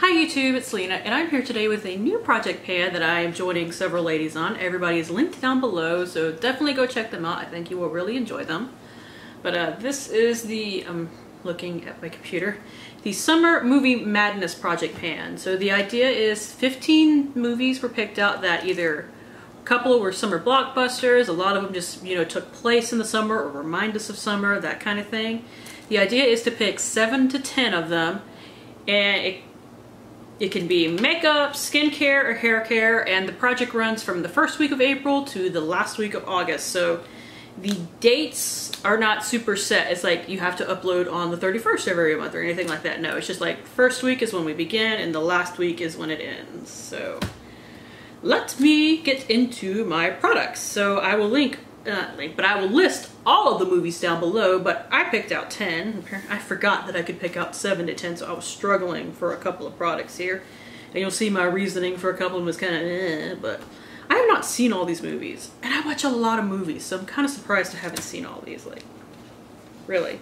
Hi YouTube, it's Lena, and I'm here today with a new project pan that I am joining several ladies on. Everybody is linked down below, so definitely go check them out. I think you will really enjoy them. But this is the, I'm looking at my computer, the Summer Movie Madness project pan. So the idea is 15 movies were picked out that either a couple were summer blockbusters, a lot of them just, took place in the summer or remind us of summer, that kind of thing. The idea is to pick 7 to 10 of them, and it can be makeup, skincare, or hair care, and the project runs from the first week of April to the last week of August. So the dates are not super set. It's like you have to upload on the 31st of every month or anything like that. No, it's just like first week is when we begin and the last week is when it ends. So let me get into my products. So I will I will list all of the movies down below, but I picked out 10. I forgot that I could pick out 7 to 10, so I was struggling for a couple of products here. And you'll see my reasoning for a couple of them was kind of but I have not seen all these movies. And I watch a lot of movies, so I'm kind of surprised I haven't seen all these, like, really.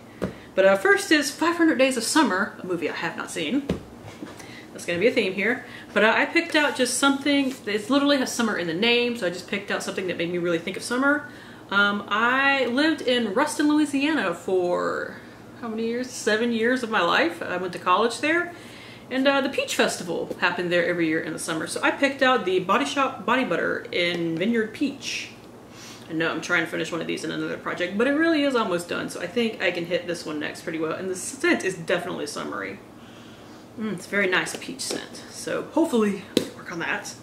But first is 500 Days of Summer, a movie I have not seen. That's going to be a theme here. But I picked out just something, it literally has summer in the name, so I just picked out something that made me really think of summer. I lived in Ruston, Louisiana for how many years? 7 years of my life. I went to college there, and the Peach Festival happened there every year in the summer. So I picked out the Body Shop Body Butter in Vineyard Peach. I know I'm trying to finish one of these in another project, but it really is almost done. So I think I can hit this one next pretty well. And the scent is definitely summery. It's a very nice peach scent. So hopefully work on that.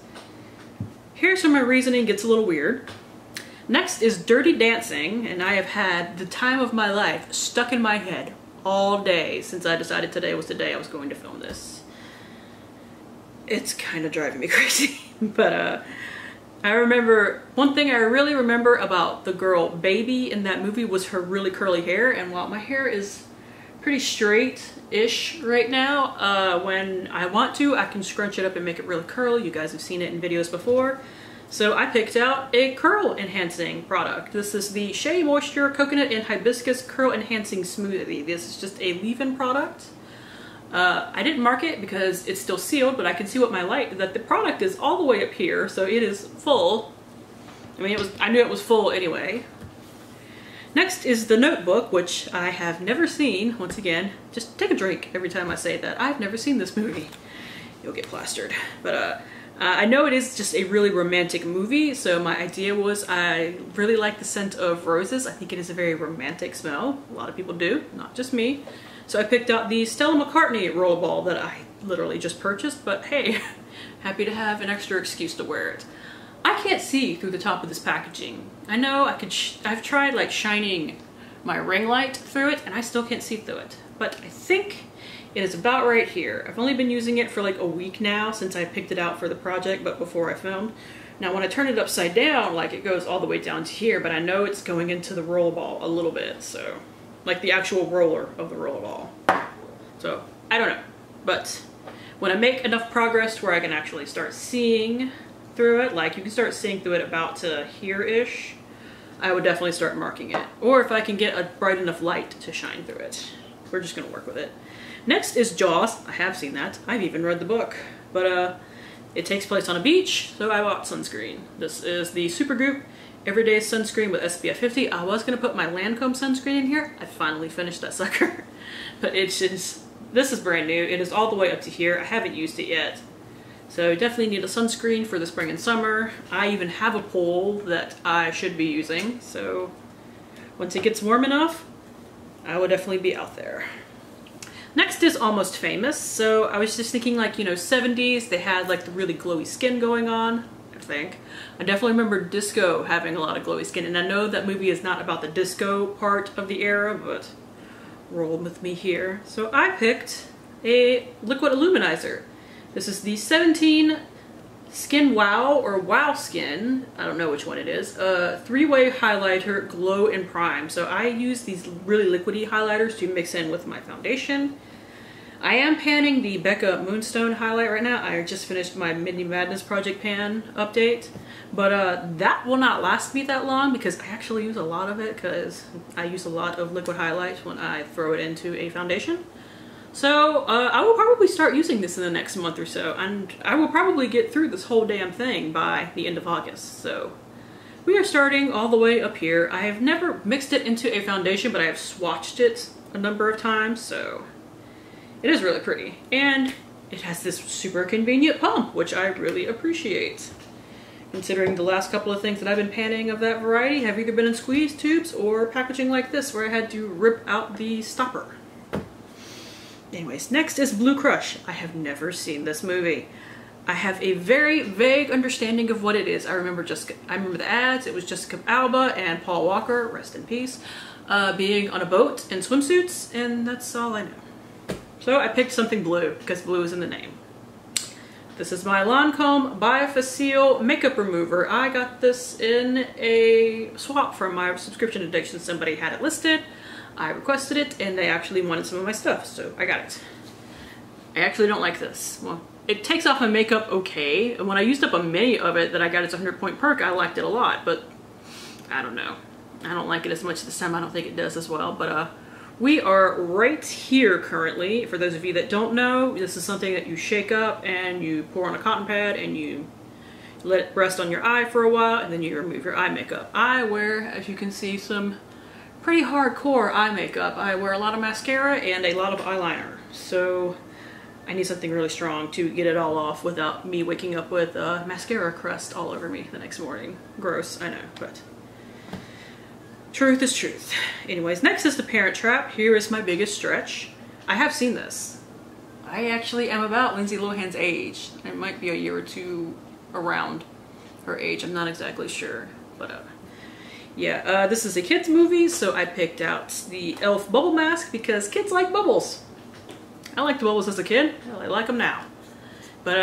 Here's where my reasoning gets a little weird. Next is Dirty Dancing, and I have had the time of my life stuck in my head all day since I decided today was the day I was going to film this. It's kind of driving me crazy, but I remember, one thing I really remember about the girl Baby in that movie was her really curly hair, and while my hair is pretty straight-ish right now, when I want to, I can scrunch it up and make it really curly. You guys have seen it in videos before. So I picked out a curl enhancing product. This is the Shea Moisture Coconut and Hibiscus Curl Enhancing Smoothie. This is just a leave-in product. I didn't mark it because it's still sealed, but I can see what my light, that the product is all the way up here, so it is full. I mean, I knew it was full anyway. Next is The Notebook, which I have never seen. Once again, just take a drink every time I say that. I've never seen this movie. You'll get plastered. But I know it is just a really romantic movie, so my idea was I really like the scent of roses. I think it is a very romantic smell. A lot of people do, not just me. So I picked out the Stella McCartney rollerball that I literally just purchased, but hey, happy to have an extra excuse to wear it. I can't see through the top of this packaging. I know I've tried like shining my ring light through it and I still can't see through it, but I think it is about right here. I've only been using it for like a week now since I picked it out for the project, but before I filmed. Now when I turn it upside down, like it goes all the way down to here, but I know it's going into the rollerball a little bit, so like the actual roller of the rollerball. So I don't know, but when I make enough progress to where I can actually start seeing through it, like you can start seeing through it about to here-ish, I would definitely start marking it. Or if I can get a bright enough light to shine through it. We're just gonna work with it. Next is Jaws. I have seen that. I've even read the book. But it takes place on a beach, so I bought sunscreen. This is the Supergoop Everyday Sunscreen with SPF 50. I was gonna put my Lancome sunscreen in here. I finally finished that sucker. But it's just, this is brand new. It is all the way up to here. I haven't used it yet. So you definitely need a sunscreen for the spring and summer. I even have a pole that I should be using. So once it gets warm enough, I will definitely be out there. Next is Almost Famous. So I was just thinking like, 70s, they had like the really glowy skin going on, I think. I definitely remember disco having a lot of glowy skin, and I know that movie is not about the disco part of the era, but roll with me here. So I picked a liquid illuminizer. This is the 17 Skin Wow or Wow Skin, I don't know which one it is, 3-way highlighter, glow and prime. So I use these really liquidy highlighters to mix in with my foundation. I am panning the Becca Moonstone highlight right now. I just finished my Mini Madness project pan update, but that will not last me that long because I actually use a lot of it because I use a lot of liquid highlight when I throw it into a foundation. So I will probably start using this in the next month or so, and I will probably get through this whole damn thing by the end of August. So we are starting all the way up here. I have never mixed it into a foundation, but I have swatched it a number of times, so it is really pretty. And it has this super convenient pump, which I really appreciate. Considering the last couple of things that I've been panning of that variety have either been in squeeze tubes or packaging like this where I had to rip out the stopper. Anyways, next is Blue Crush. I have never seen this movie. I have a very vague understanding of what it is. I remember the ads. It was Jessica Alba and Paul Walker, rest in peace, being on a boat in swimsuits, and that's all I know. So I picked something blue because blue is in the name. This is my Lancome Biofacile Makeup Remover. I got this in a swap from my subscription addiction. Somebody had it listed. I requested it, and they actually wanted some of my stuff, so I got it. I actually don't like this. Well, it takes off my makeup okay, and when I used up a mini of it that I got as a 100-point perk, I liked it a lot, but I don't know. I don't like it as much this time. I don't think it does as well, but we are right here currently. For those of you that don't know, this is something that you shake up and you pour on a cotton pad and you let it rest on your eye for a while, and then you remove your eye makeup. I wear, as you can see, some pretty hardcore eye makeup. I wear a lot of mascara and a lot of eyeliner, so I need something really strong to get it all off without me waking up with mascara crust all over me the next morning. Gross, I know, but truth is truth. Anyways, next is the Parent Trap. Here is my biggest stretch. I have seen this. I actually am about Lindsay Lohan's age. It might be a year or two around her age. I'm not exactly sure, but yeah, this is a kid's movie, so I picked out the e.l.f. bubble mask because kids like bubbles. I liked the bubbles as a kid. Well, I like them now. But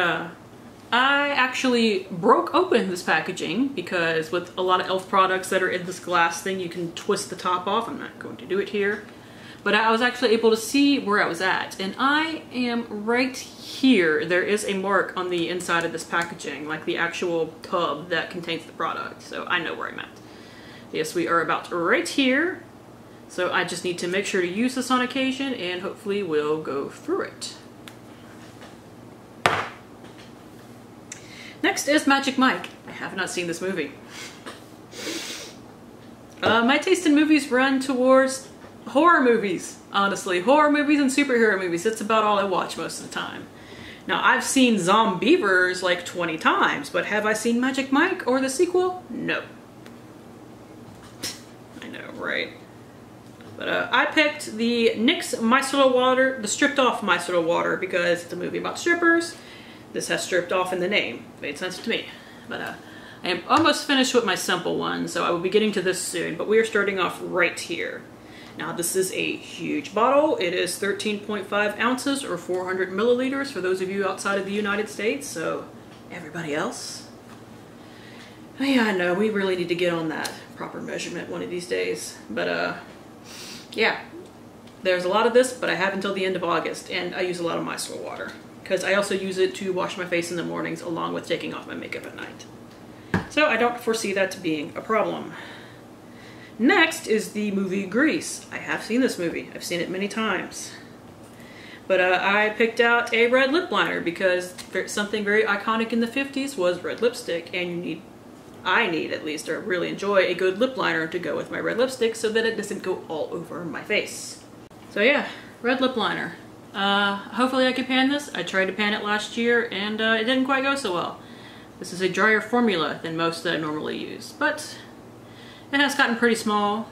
I actually broke open this packaging because with a lot of e.l.f. products that are in this glass thing, you can twist the top off. I'm not going to do it here. But I was actually able to see where I was at, and I am right here. There is a mark on the inside of this packaging, like the actual tub that contains the product, so I know where I'm at. Yes, we are about right here, so I just need to make sure to use this on occasion, and hopefully we'll go through it. Next is Magic Mike. I have not seen this movie. My taste in movies run towards horror movies, honestly. Horror movies and superhero movies. That's about all I watch most of the time. Now, I've seen Zombievers like 20 times, but have I seen Magic Mike or the sequel? No. Right. But I picked the NYX Micellar Water, the stripped off micellar water, because it's a movie about strippers. This has stripped off in the name. Made sense to me. But I am almost finished with my simple one, so I will be getting to this soon. But we are starting off right here. Now, this is a huge bottle. It is 13.5 ounces or 400 milliliters for those of you outside of the United States. So everybody else, oh yeah, I know, we really need to get on that proper measurement one of these days. But yeah, there's a lot of this, but I have until the end of August, and I use a lot of micellar water because I also use it to wash my face in the mornings along with taking off my makeup at night. So I don't foresee that being a problem. Next is the movie Grease. I have seen this movie. I've seen it many times. But I picked out a red lip liner because something very iconic in the 50s was red lipstick, and I need at least, or really enjoy, a good lip liner to go with my red lipstick so that it doesn't go all over my face. So yeah, red lip liner. Hopefully I can pan this. I tried to pan it last year and it didn't quite go so well. This is a drier formula than most that I normally use, but it has gotten pretty small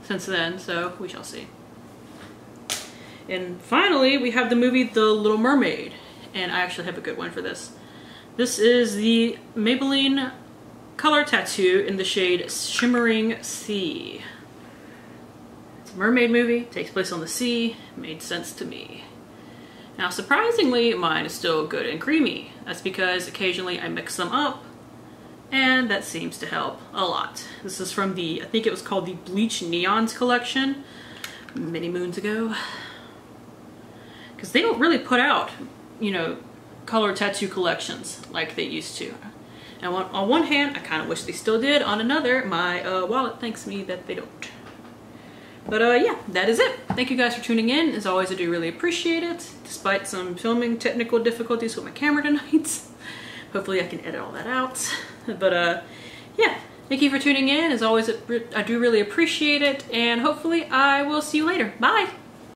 since then, so we shall see. And finally, we have the movie The Little Mermaid, and I actually have a good one for this. This is the Maybelline Color Tattoo in the shade Shimmering Sea. It's a mermaid movie, takes place on the sea, made sense to me. Now surprisingly, mine is still good and creamy. That's because occasionally I mix them up, and that seems to help a lot. This is from the, I think it was called the Bleach Neons collection, many moons ago. Because they don't really put out, you know, color tattoo collections like they used to. And on one hand, I kind of wish they still did. On another, my wallet thanks me that they don't. But yeah, that is it. Thank you guys for tuning in. As always, I do really appreciate it, despite some filming technical difficulties with my camera tonight. Hopefully I can edit all that out. But yeah, thank you for tuning in. As always, I do really appreciate it, and hopefully I will see you later. Bye!